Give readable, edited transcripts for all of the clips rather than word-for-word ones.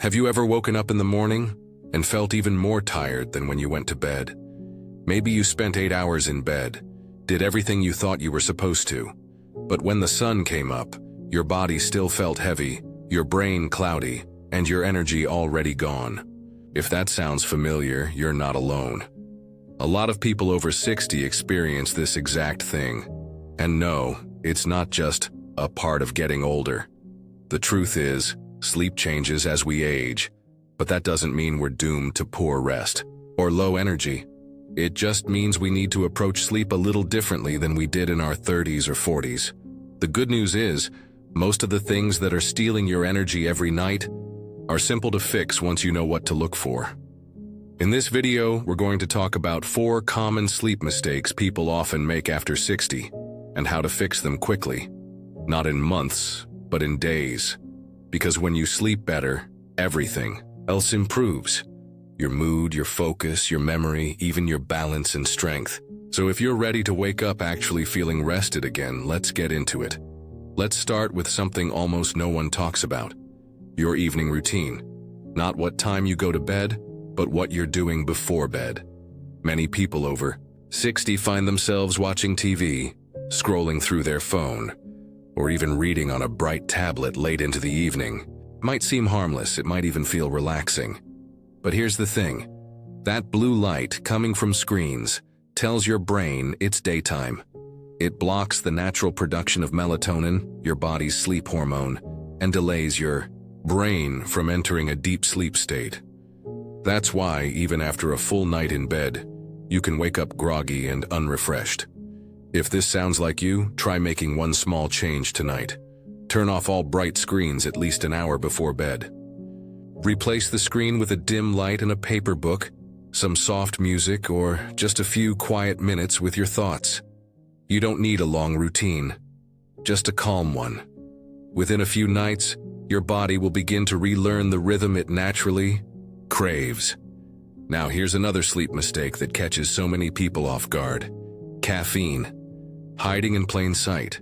Have you ever woken up in the morning and felt even more tired than when you went to bed? Maybe you spent 8 hours in bed, did everything you thought you were supposed to, but when the sun came up, your body still felt heavy, your brain cloudy, and your energy already gone. If that sounds familiar, you're not alone. A lot of people over 60 experience this exact thing. And no, it's not just a part of getting older. The truth is, sleep changes as we age, but that doesn't mean we're doomed to poor rest or low energy. It just means we need to approach sleep a little differently than we did in our 30s or 40s. The good news is, most of the things that are stealing your energy every night are simple to fix once you know what to look for. In this video, we're going to talk about 4 common sleep mistakes people often make after 60 and how to fix them quickly. Not in months, but in days. Because when you sleep better, everything else improves. Your mood, your focus, your memory, even your balance and strength. So if you're ready to wake up actually feeling rested again, let's get into it. Let's start with something almost no one talks about. Your evening routine. Not what time you go to bed, but what you're doing before bed. Many people over 60 find themselves watching TV, scrolling through their phone, or even reading on a bright tablet late into the evening. It might seem harmless, it might even feel relaxing. But here's the thing. That blue light coming from screens tells your brain it's daytime. It blocks the natural production of melatonin, your body's sleep hormone, and delays your brain from entering a deep sleep state. That's why, even after a full night in bed, you can wake up groggy and unrefreshed. If this sounds like you, try making one small change tonight. Turn off all bright screens at least an hour before bed. Replace the screen with a dim light and a paper book, some soft music, or just a few quiet minutes with your thoughts. You don't need a long routine, just a calm one. Within a few nights, your body will begin to relearn the rhythm it naturally craves. Now here's another sleep mistake that catches so many people off guard. Caffeine. Hiding in plain sight.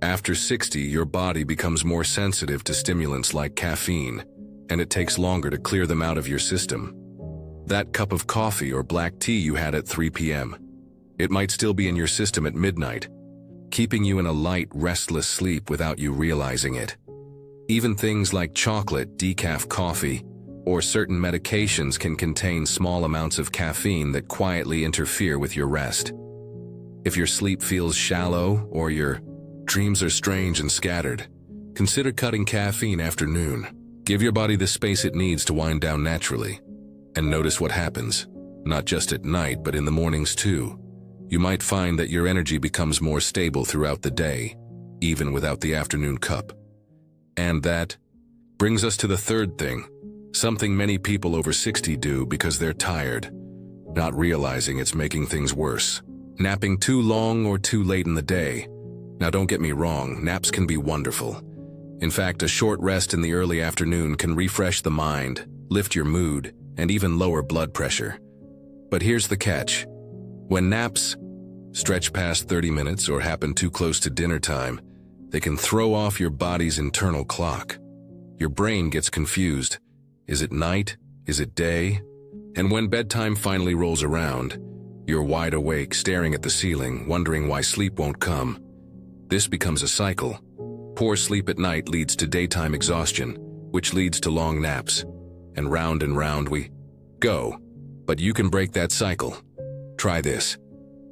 After 60, your body becomes more sensitive to stimulants like caffeine, and it takes longer to clear them out of your system. That cup of coffee or black tea you had at 3 p.m., it might still be in your system at midnight, keeping you in a light, restless sleep without you realizing it. Even things like chocolate, decaf coffee, or certain medications can contain small amounts of caffeine that quietly interfere with your rest. If your sleep feels shallow or your dreams are strange and scattered, consider cutting caffeine after noon. Give your body the space it needs to wind down naturally. And notice what happens, not just at night, but in the mornings too. You might find that your energy becomes more stable throughout the day, even without the afternoon cup. And that brings us to the third thing, something many people over 60 do because they're tired, not realizing it's making things worse. Napping too long or too late in the day. Now don't get me wrong, naps can be wonderful. In fact, a short rest in the early afternoon can refresh the mind, lift your mood, and even lower blood pressure. But here's the catch. When naps stretch past 30 minutes or happen too close to dinner time, they can throw off your body's internal clock. Your brain gets confused. Is it night? Is it day? And when bedtime finally rolls around, you're wide awake, staring at the ceiling, wondering why sleep won't come. This becomes a cycle. Poor sleep at night leads to daytime exhaustion, which leads to long naps. And round we go. But you can break that cycle. Try this.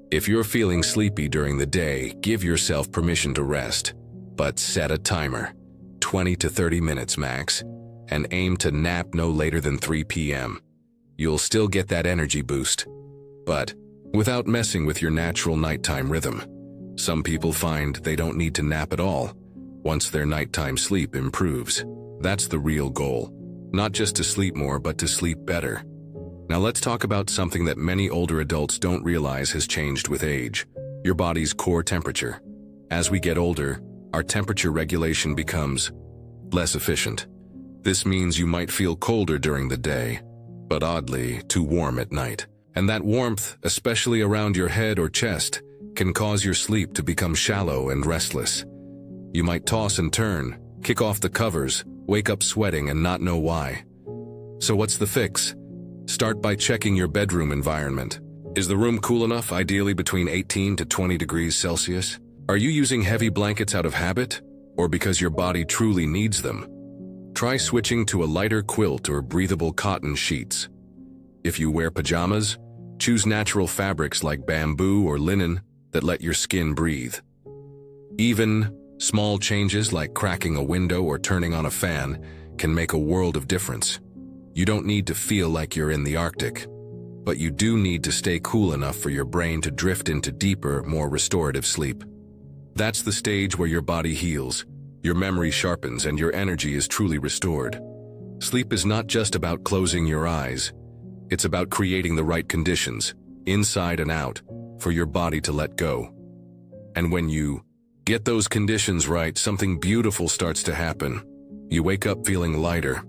If you're feeling sleepy during the day, give yourself permission to rest. But set a timer, 20 to 30 minutes max, and aim to nap no later than 3 p.m. You'll still get that energy boost, but without messing with your natural nighttime rhythm. Some people find they don't need to nap at all once their nighttime sleep improves. That's the real goal, not just to sleep more, but to sleep better. Now let's talk about something that many older adults don't realize has changed with age, your body's core temperature. As we get older, our temperature regulation becomes less efficient. This means you might feel colder during the day, but oddly, too warm at night. And that warmth, especially around your head or chest, can cause your sleep to become shallow and restless. You might toss and turn, kick off the covers, wake up sweating and not know why. So what's the fix? Start by checking your bedroom environment. Is the room cool enough, ideally between 18 to 20 degrees Celsius? Are you using heavy blankets out of habit, or because your body truly needs them? Try switching to a lighter quilt or breathable cotton sheets. If you wear pajamas, choose natural fabrics like bamboo or linen that let your skin breathe. Even small changes like cracking a window or turning on a fan can make a world of difference. You don't need to feel like you're in the Arctic, but you do need to stay cool enough for your brain to drift into deeper, more restorative sleep. That's the stage where your body heals, your memory sharpens, and your energy is truly restored. Sleep is not just about closing your eyes. It's about creating the right conditions, inside and out, for your body to let go. And when you get those conditions right, something beautiful starts to happen. You wake up feeling lighter.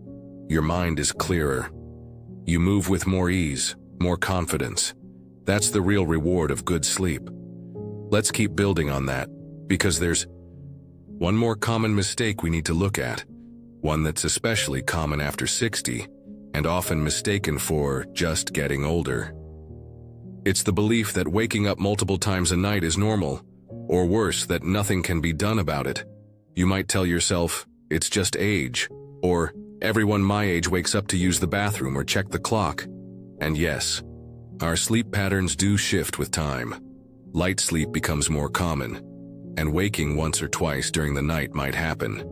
Your mind is clearer. You move with more ease, more confidence. That's the real reward of good sleep. Let's keep building on that, because there's one more common mistake we need to look at, one that's especially common after 60, and often mistaken for just getting older. It's the belief that waking up multiple times a night is normal, or worse, that nothing can be done about it. You might tell yourself, it's just age, or everyone my age wakes up to use the bathroom or check the clock. And yes, our sleep patterns do shift with time. Light sleep becomes more common, and waking once or twice during the night might happen.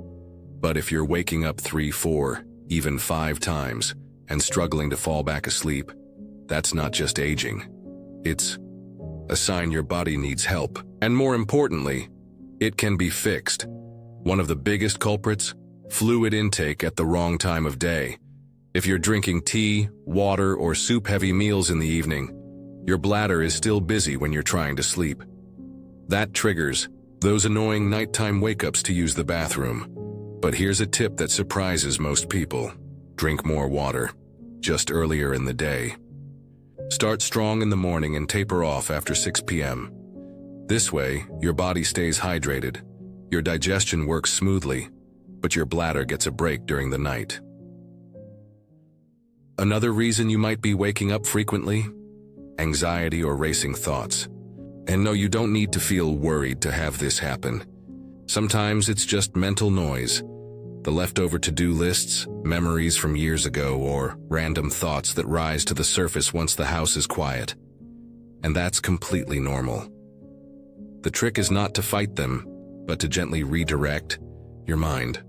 But if you're waking up 3, 4, even 5 times and struggling to fall back asleep, that's not just aging. It's a sign your body needs help. And more importantly, it can be fixed. One of the biggest culprits? Fluid intake at the wrong time of day. If you're drinking tea, water, or soup-heavy meals in the evening, your bladder is still busy when you're trying to sleep. That triggers those annoying nighttime wake-ups to use the bathroom. But here's a tip that surprises most people. Drink more water, just earlier in the day. Start strong in the morning and taper off after 6 p.m. This way, your body stays hydrated, your digestion works smoothly, but your bladder gets a break during the night. Another reason you might be waking up frequently? Anxiety or racing thoughts. And no, you don't need to feel worried to have this happen. Sometimes it's just mental noise, the leftover to-do lists, memories from years ago, or random thoughts that rise to the surface once the house is quiet. And that's completely normal. The trick is not to fight them, but to gently redirect your mind.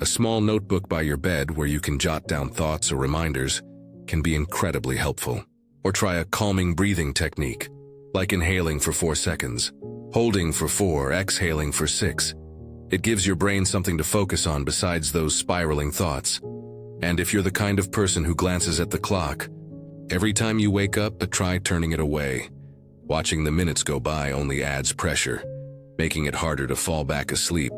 A small notebook by your bed where you can jot down thoughts or reminders can be incredibly helpful. Or try a calming breathing technique, like inhaling for 4 seconds, holding for 4, exhaling for 6. It gives your brain something to focus on besides those spiraling thoughts. And if you're the kind of person who glances at the clock, every time you wake up, try turning it away. Watching the minutes go by only adds pressure, making it harder to fall back asleep.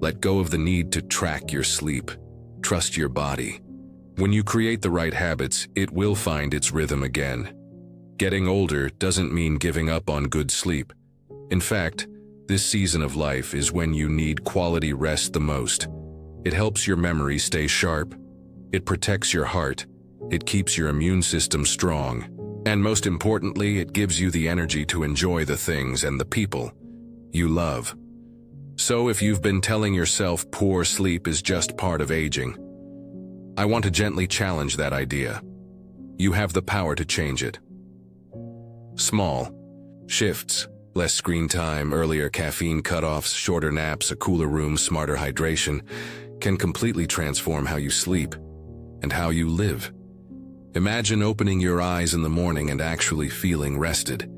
Let go of the need to track your sleep. Trust your body. When you create the right habits, it will find its rhythm again. Getting older doesn't mean giving up on good sleep. In fact, this season of life is when you need quality rest the most. It helps your memory stay sharp. It protects your heart. It keeps your immune system strong. And most importantly, it gives you the energy to enjoy the things and the people you love. So if you've been telling yourself poor sleep is just part of aging, I want to gently challenge that idea. You have the power to change it. Small shifts, less screen time, earlier caffeine cutoffs, shorter naps, a cooler room, smarter hydration, can completely transform how you sleep and how you live. Imagine opening your eyes in the morning and actually feeling rested.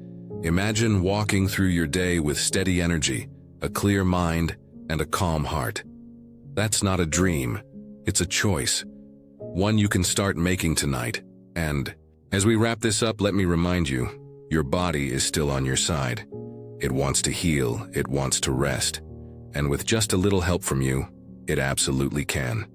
Imagine walking through your day with steady energy, a clear mind, and a calm heart. That's not a dream, it's a choice. One you can start making tonight. And as we wrap this up, let me remind you, your body is still on your side. It wants to heal, it wants to rest. And with just a little help from you, it absolutely can.